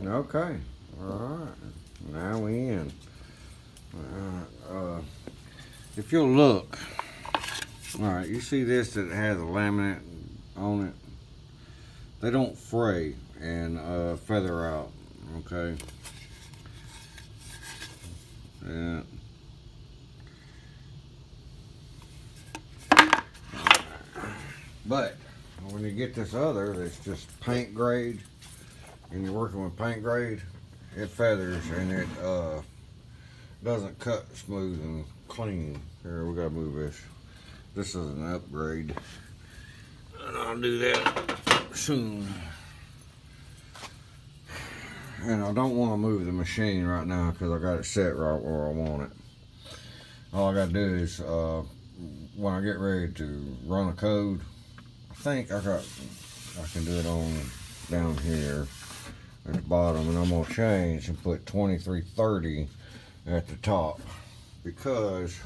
Okay. Alright. Now we in. If you'll look, alright, you see this that has a laminate on it? They don't fray and feather out. Okay. Yeah. But when you get this other that's just paint grade, and you're working with paint grade, it feathers and it doesn't cut smooth and clean. Here, we gotta move this. This is an upgrade, and I'll do that soon. And I don't want to move the machine right now because I got it set right where I want it. All I gotta do is when I get ready to run a code, I think I can do it on down here at the bottom, and I'm gonna change and put 2330 at the top because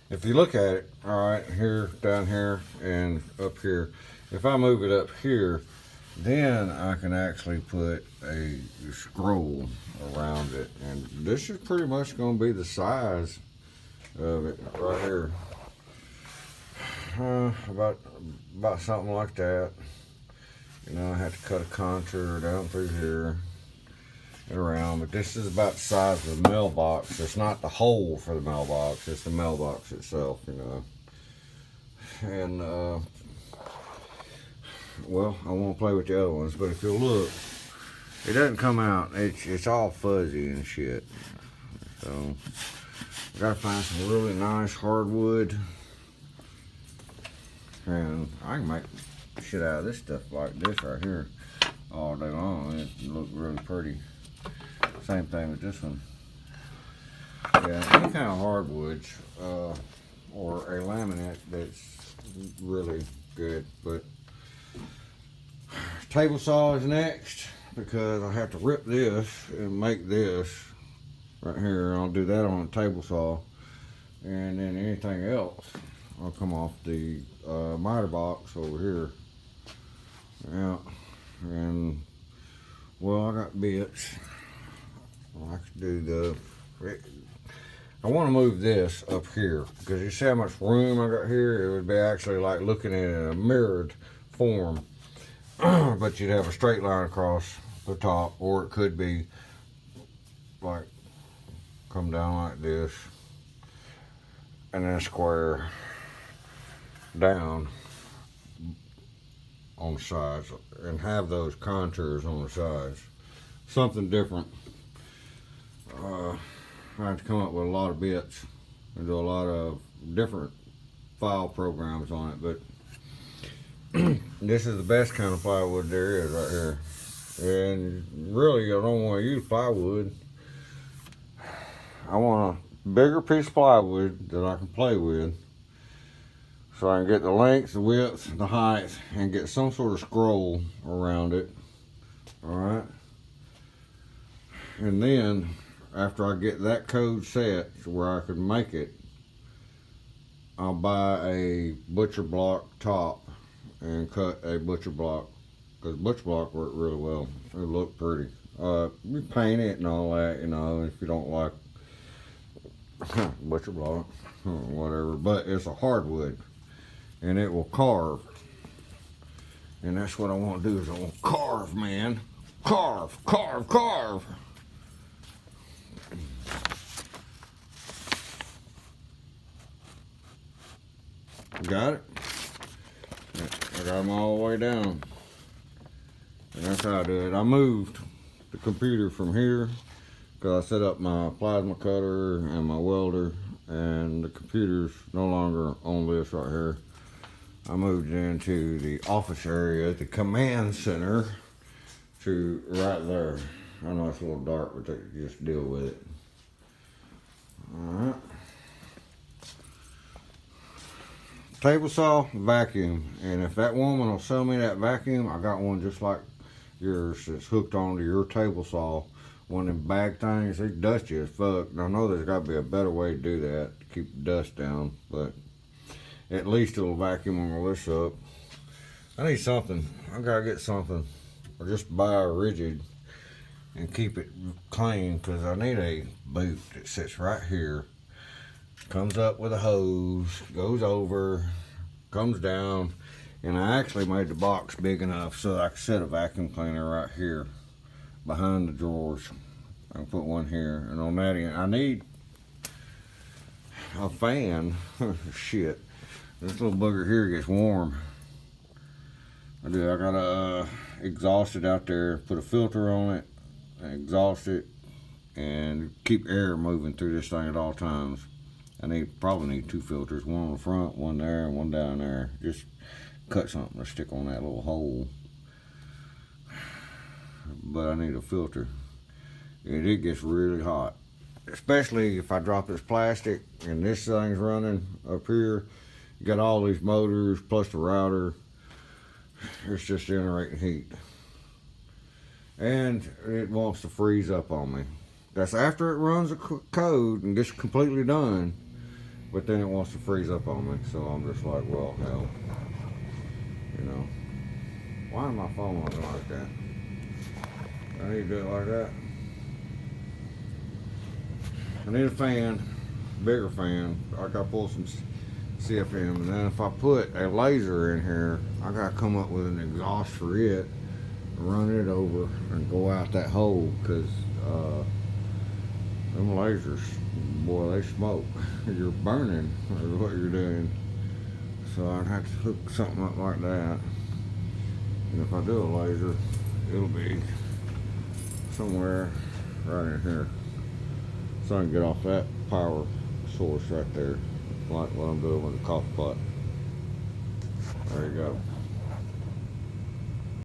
if you look at it, all right, here, down here, and up here, if I move it up here, then I can actually put a scroll around it, and this is pretty much going to be the size of it right here. About something like that. You know, I have to cut a contour down through here and around, but this is about the size of the mailbox. It's not the hole for the mailbox, it's the mailbox itself, you know. And well, I won't play with the other ones, but if you'll look, it doesn't come out. It's all fuzzy and shit. So I gotta find some really nice hardwood, and I can make shit out of this stuff like this right here all day long. It look really pretty. Same thing with this one. Yeah, any kind of hardwoods or a laminate that's really good. But table saw is next because I have to rip this and make this right here. I'll do that on a table saw, and then anything else I'll come off the miter box over here. Yeah, and well, I got bits. I could do I want to move this up here because you see how much room I got here. It would be actually like looking at it in a mirrored form. But you'd have a straight line across the top, or it could be like come down like this and then square down on the sides and have those contours on the sides. Something different. I have to come up with a lot of bits and do a lot of different file programs on it, but this is the best kind of plywood there is right here. And really, I don't want to use plywood. I want a bigger piece of plywood that I can play with, so I can get the length, the width, the height, and get some sort of scroll around it. All right, and then after I get that code set to where I can make it, I'll buy a butcher block top and cut a butcher block, because butcher block work really well. It look pretty. You paint it and all that, you know, if you don't like butcher block, whatever. But it's a hardwood, and it will carve. And that's what I want to do, is I want to carve, man. Carve, carve, carve. Got it? I got them all the way down. And that's how I do it. I moved the computer from here because I set up my plasma cutter and my welder, and the computer's no longer on this right here. I moved it into the office area, the command center, to right there. I know it's a little dark, but just deal with it. Alright. Table saw, vacuum, and if that woman will sell me that vacuum, I got one just like yours that's hooked onto your table saw one of them bag things, they dusty as fuck. And I know there's got to be a better way to do that to keep the dust down, but at least it'll vacuum all this up. I need something. I gotta get something, or just buy a rigid and keep it clean, because I need a boot that sits right here, comes up with a hose, goes over, comes down, and I actually made the box big enough so that I could set a vacuum cleaner right here behind the drawers. I can put one here, and on that end I need a fan. Shit, this little bugger here gets warm. I gotta exhaust it out there, put a filter on it, exhaust it, and keep air moving through this thing at all times. I probably need 2 filters, one on the front, one there, and one down there. Just cut something to stick on that little hole. But I need a filter. And it gets really hot, especially if I drop this plastic and this thing's running up here. You got all these motors plus the router. It's just generating heat, and it wants to freeze up on me. That's after it runs the code and gets completely done, but then it wants to freeze up on me. So I'm just like, well, hell, you know, why am my phone looking like that? I need to do it like that. I need a fan, bigger fan. I gotta pull some CFM, and then if I put a laser in here, I gotta come up with an exhaust for it, run it over, and go out that hole, because them lasers, boy, they smoke. You're burning is what you're doing. So I'd have to hook something up like that, and if I do a laser, it'll be somewhere right in here, so I can get off that power source right there, like what I'm doing with the coffee pot. There you go.